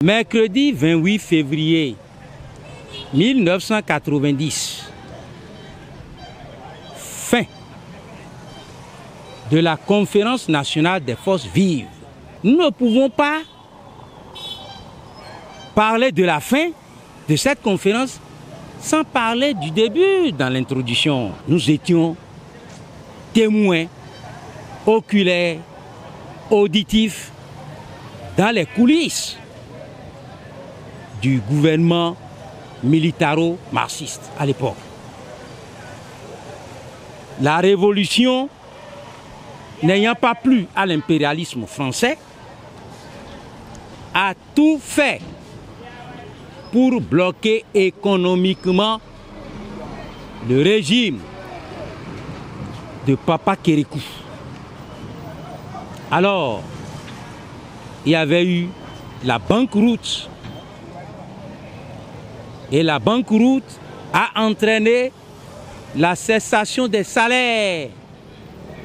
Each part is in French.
Mercredi 28 février 1990, fin de la conférence nationale des forces vives. Nous ne pouvons pas parler de la fin de cette conférence sans parler du début dans l'introduction. Nous étions témoins oculaires, auditifs, dans les coulisses du gouvernement militaro-marxiste à l'époque. La révolution, n'ayant pas plu à l'impérialisme français, a tout fait pour bloquer économiquement le régime de Papa Kérékou. Alors, il y avait eu la banqueroute. Et la banqueroute a entraîné la cessation des salaires,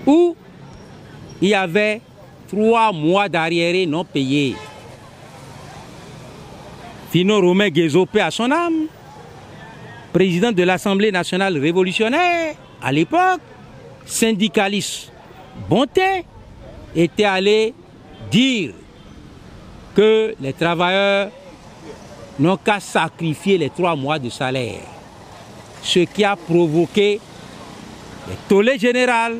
où il y avait 3 mois d'arriérés non payés. Fino Romain Guézo, paix à son âme, président de l'Assemblée nationale révolutionnaire à l'époque, syndicaliste Bonté, était allé dire que les travailleurs n'ont qu'à sacrifier les 3 mois de salaire. Ce qui a provoqué des tollés générales,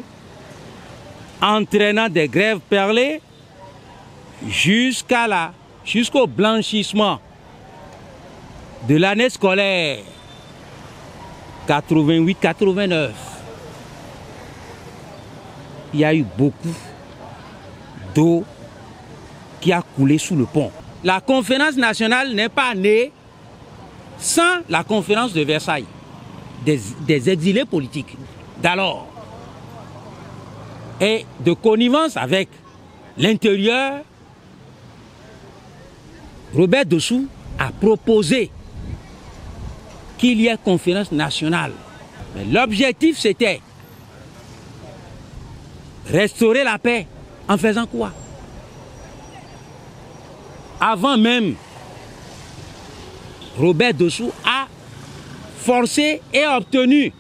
entraînant des grèves perlées jusqu'au blanchissement de l'année scolaire 88-89. Il y a eu beaucoup d'eau qui a coulé sous le pont. La conférence nationale n'est pas née sans la conférence de Versailles, des exilés politiques d'alors, et de connivence avec l'intérieur. Robert Dossou a proposé qu'il y ait conférence nationale. Mais l'objectif, c'était restaurer la paix en faisant quoi? Avant même, Robert Dossou a forcé et obtenu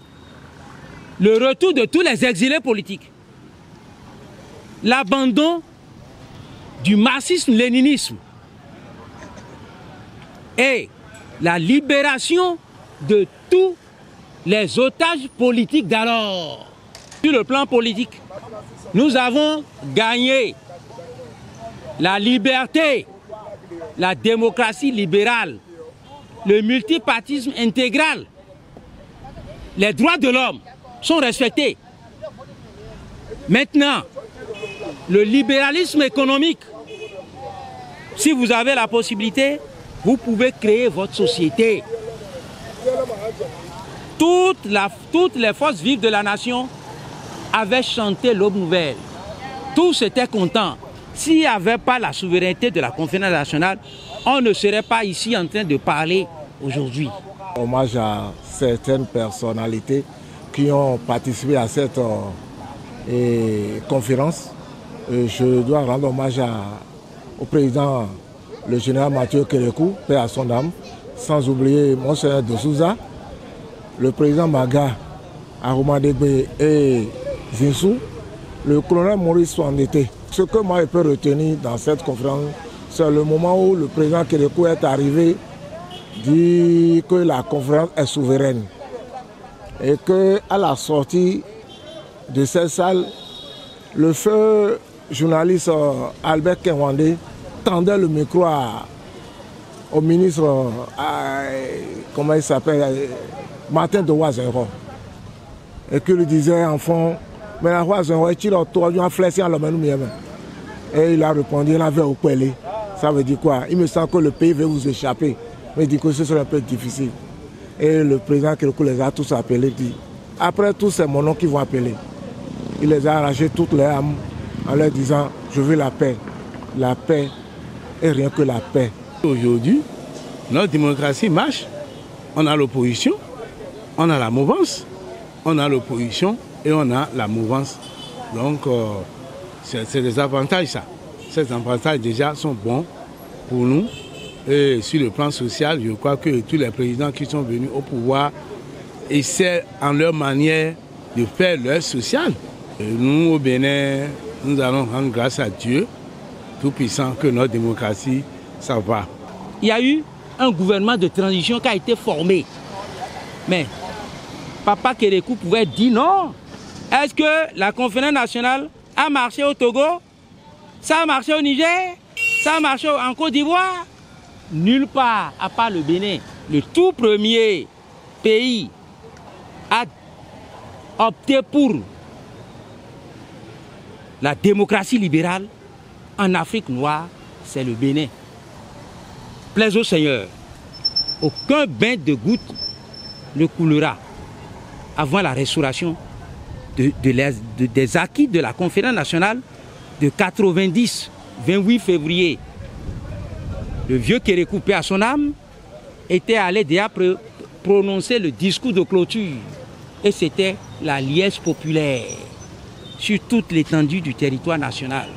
le retour de tous les exilés politiques, l'abandon du marxisme-léninisme et la libération de tous les otages politiques d'alors. Sur le plan politique, nous avons gagné la liberté, la démocratie libérale, le multipartisme intégral. Les droits de l'homme sont respectés. Maintenant, le libéralisme économique, si vous avez la possibilité, vous pouvez créer votre société. Toutes les forces vives de la nation avaient chanté l'aube nouvelle. Tous étaient contents. S'il n'y avait pas la souveraineté de la conférence nationale, on ne serait pas ici en train de parler aujourd'hui. Hommage à certaines personnalités qui ont participé à cette conférence. Je dois rendre hommage au président, le général Mathieu Kérékou, paix à son âme, sans oublier Monseigneur de Souza, le président Maga, Aroumadegbe et Zinsou, le colonel Maurice Ouandété. Ce que moi je peux retenir dans cette conférence, c'est le moment où le président Kérékou est arrivé, dit que la conférence est souveraine et qu'à la sortie de cette salle, le feu journaliste Albert Kenwandé tendait le micro au ministre, comment il s'appelle, Martin de Ouazero, et qu'il lui disait en fond, mais la Ouazero est il a flessé en l'homme. Et il a répondu, il avait au Pelé. Ça veut dire quoi? Il me semble que le pays veut vous échapper. Mais il dit que ce serait un peu difficile. Et le président Kérékou les a tous appelés, dit, après tous c'est mon nom qui vont appeler. Il les a arrachés toutes les âmes en leur disant, je veux la paix et rien que la paix. Aujourd'hui, notre démocratie marche, on a l'opposition, on a la mouvance, on a l'opposition et on a la mouvance. Donc, c'est des avantages ça. Ces avantages déjà sont bons pour nous Et sur le plan social, je crois que tous les présidents qui sont venus au pouvoir essaient en leur manière de faire leur social. Et nous, au Bénin, nous allons rendre grâce à Dieu, tout-puissant, que notre démocratie, ça va. Il y a eu un gouvernement de transition qui a été formé. Mais Papa Kérékou pouvait dire non. Est-ce que la conférence nationale a marché au Togo? Ça a marché au Niger? Ça a marché en Côte d'Ivoire? Nulle part, à part le Bénin. Le tout premier pays à opter pour la démocratie libérale en Afrique noire, c'est le Bénin. Plaise au Seigneur, aucun bain de goutte ne coulera avant la restauration des acquis de la conférence nationale de 90, 28 février. Le vieux Kérékou, paix à son âme, était allé déjà prononcer le discours de clôture. Et c'était la liesse populaire sur toute l'étendue du territoire national.